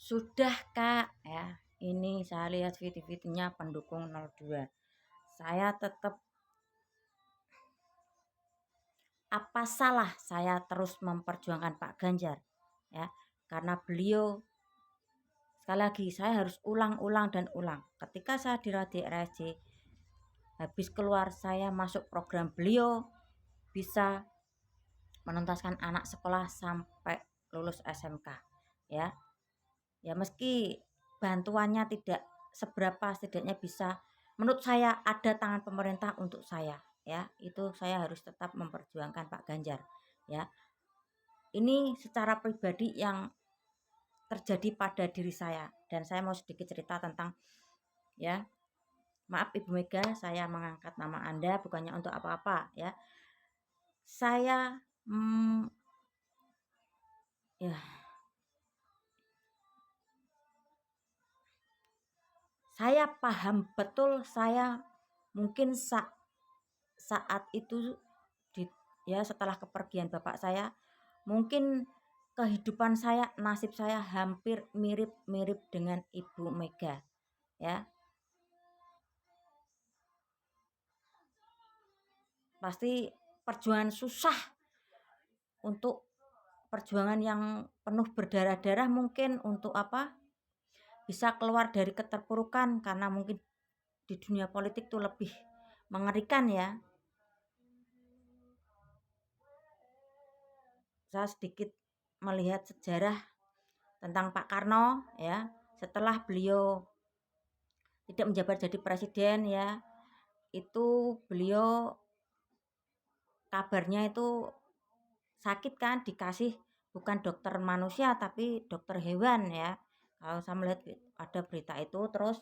Sudah Kak, ya. Ini saya lihat video-videonya pendukung 02. Saya tetap apa salah saya terus memperjuangkan Pak Ganjar, ya. Karena beliau sekali lagi saya harus ulang-ulang dan ulang. Ketika saya di Radio RSJ, habis keluar saya masuk program beliau bisa menuntaskan anak sekolah sampai lulus SMK, ya. Ya meski bantuannya tidak seberapa, setidaknya bisa menurut saya ada tangan pemerintah untuk saya, ya. Itu saya harus tetap memperjuangkan Pak Ganjar, ya. Ini secara pribadi yang terjadi pada diri saya dan saya mau sedikit cerita tentang, ya. Maaf Ibu Mega, saya mengangkat nama Anda bukannya untuk apa-apa, ya. Saya ya saya paham betul, saya mungkin saat itu ya setelah kepergian bapak saya, mungkin kehidupan saya, nasib saya hampir mirip-mirip dengan Ibu Mega, ya. Pasti perjuangan susah, untuk perjuangan yang penuh berdarah-darah, mungkin untuk bisa keluar dari keterpurukan, karena mungkin di dunia politik tuh lebih mengerikan, ya. Saya sedikit melihat sejarah tentang Pak Karno, ya. Setelah beliau tidak menjabat jadi presiden, ya, itu beliau kabarnya itu sakit kan, dikasih bukan dokter manusia tapi dokter hewan, ya. Kalau saya melihat ada berita itu, terus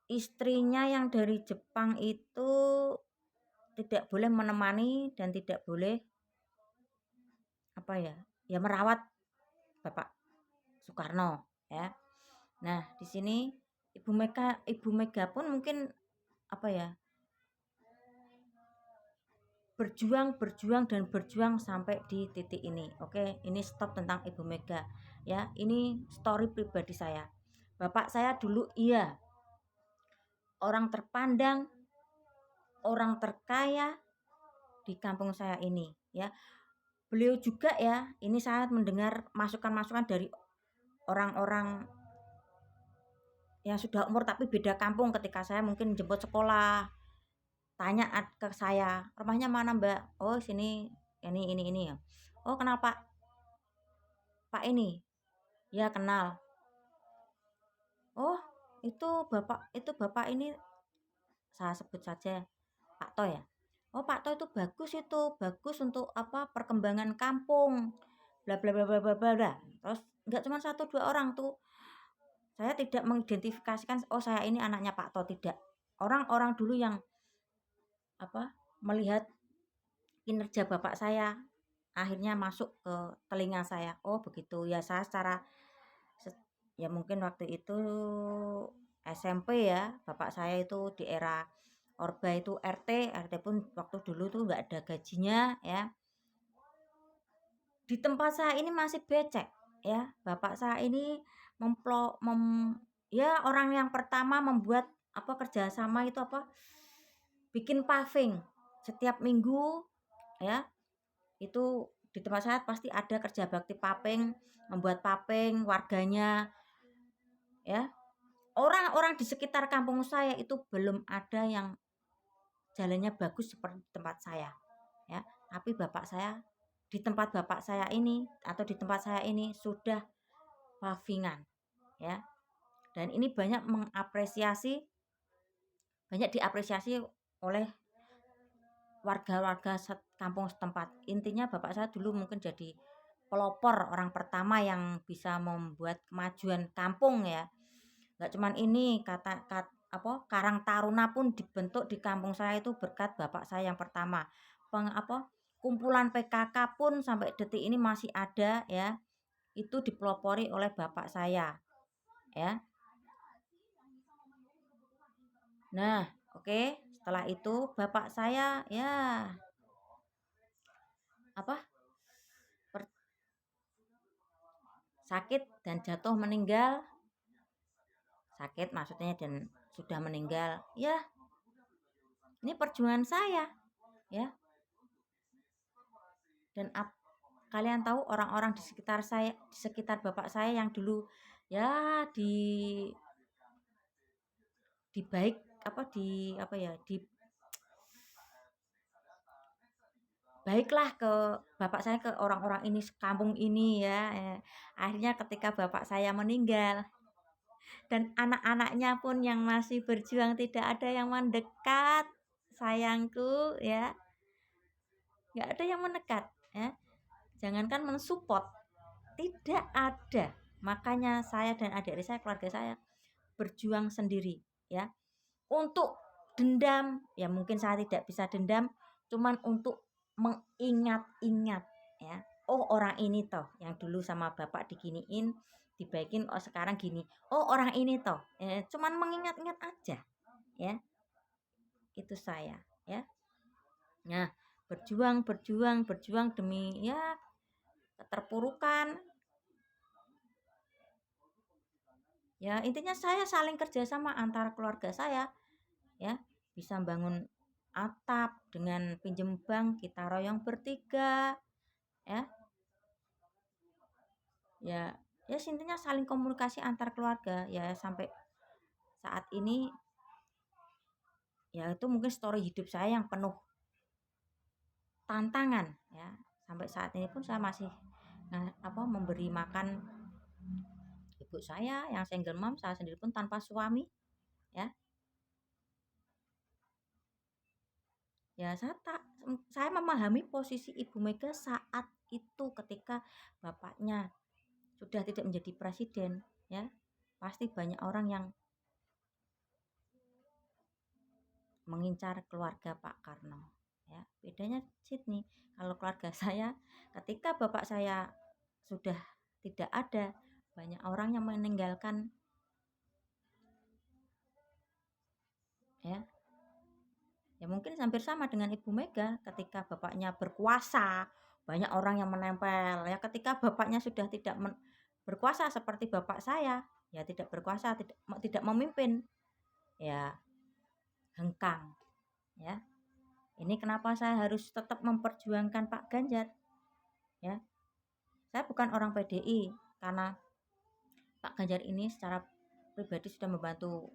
istrinya yang dari Jepang itu tidak boleh menemani dan tidak boleh merawat Bapak Soekarno, ya. Nah, di sini Ibu Mega pun mungkin berjuang dan berjuang sampai di titik ini. Oke, ini stop tentang Ibu Mega, ya. Ini story pribadi saya. Bapak saya dulu orang terpandang, orang terkaya di kampung saya ini, ya. Beliau juga, ya, ini saya mendengar masukan-masukan dari orang-orang yang sudah umur tapi beda kampung, ketika saya mungkin jemput sekolah, tanya ke saya, rumahnya mana Mbak? Oh sini, ini ya. Oh kenal Pak ini? Ya kenal. Oh itu bapak ini, saya sebut saja Pak To, ya. Oh Pak To itu bagus untuk perkembangan kampung, bla bla bla bla bla bla. Terus nggak cuma 1-2 orang tuh, saya tidak mengidentifikasikan oh saya ini anaknya Pak To, tidak. Orang-orang dulu yang melihat kinerja bapak saya akhirnya masuk ke telinga saya. Oh begitu, ya. Saya ya mungkin waktu itu SMP, ya. Bapak saya itu di era Orba itu RT pun waktu dulu tuh nggak ada gajinya, ya. Di tempat saya ini masih becek, ya. Bapak saya ini orang yang pertama membuat kerjasama itu bikin paving setiap minggu, ya. Itu di tempat saya pasti ada kerja bakti paving, membuat paving warganya, ya. Orang-orang di sekitar kampung saya itu belum ada yang jalannya bagus seperti tempat saya, ya. Tapi di tempat bapak saya ini atau di tempat saya ini sudah pavingan, ya. Dan ini banyak diapresiasi oleh warga-warga kampung setempat. Intinya bapak saya dulu mungkin jadi pelopor, orang pertama yang bisa membuat kemajuan kampung, ya. Nggak cuman ini, Karang Taruna pun dibentuk di kampung saya itu berkat bapak saya yang pertama. Kumpulan PKK pun sampai detik ini masih ada, ya. Itu dipelopori oleh bapak saya, ya. Nah, oke. Setelah itu bapak saya, ya, sakit dan jatuh meninggal, sakit maksudnya dan sudah meninggal, ya ini perjuangan saya, ya. Dan kalian tahu orang-orang di sekitar saya, di sekitar bapak saya yang dulu ya di baik apa di apa ya di baiklah ke bapak saya, ke orang-orang ini kampung ini ya, akhirnya ketika bapak saya meninggal dan anak-anaknya pun yang masih berjuang tidak ada yang mendekat, sayangku ya, nggak ada yang mendekat ya, jangankan mensupport, tidak ada. Makanya saya dan adik-adik saya, keluarga saya berjuang sendiri ya, untuk dendam ya mungkin saya tidak bisa dendam, cuman untuk mengingat-ingat ya, oh orang ini toh yang dulu sama bapak diginiin, dibaikin, oh sekarang gini, oh orang ini toh, cuman mengingat-ingat aja ya, itu saya ya. Nah, berjuang demi ya keterpurukan ya, intinya saya saling kerjasama antara keluarga saya ya, bisa bangun atap dengan pinjem bank, kita royong bertiga ya, ya intinya saling komunikasi antar keluarga ya, sampai saat ini ya itu mungkin story hidup saya yang penuh tantangan ya, sampai saat ini pun saya masih memberi makan ibu saya yang single mom, saya sendiri pun tanpa suami ya. Ya saya memahami posisi Ibu Mega saat itu ketika bapaknya sudah tidak menjadi presiden ya. Pasti banyak orang yang mengincar keluarga Pak Karno ya. Bedanya Sydney, kalau keluarga saya ketika bapak saya sudah tidak ada, banyak orang yang meninggalkan ya. Ya mungkin hampir sama dengan Ibu Mega, ketika bapaknya berkuasa, banyak orang yang menempel ya. Ketika bapaknya sudah tidak berkuasa seperti bapak saya, ya tidak berkuasa, tidak memimpin, ya hengkang ya. Ini kenapa saya harus tetap memperjuangkan Pak Ganjar ya. Saya bukan orang PDI, karena Pak Ganjar ini secara pribadi sudah membantu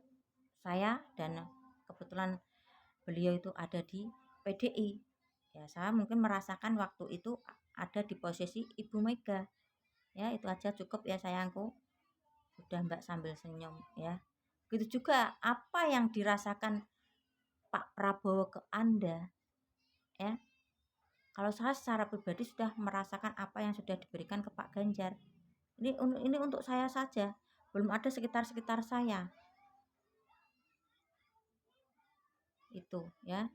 saya dan kebetulan beliau itu ada di PDI ya, saya mungkin merasakan waktu itu ada di posisi Ibu Mega ya, itu aja cukup ya sayangku, sudah Mbak sambil senyum ya. Begitu juga apa yang dirasakan Pak Prabowo ke Anda ya, kalau saya secara pribadi sudah merasakan apa yang sudah diberikan ke Pak Ganjar. Ini untuk saya saja, belum ada sekitar saya itu ya.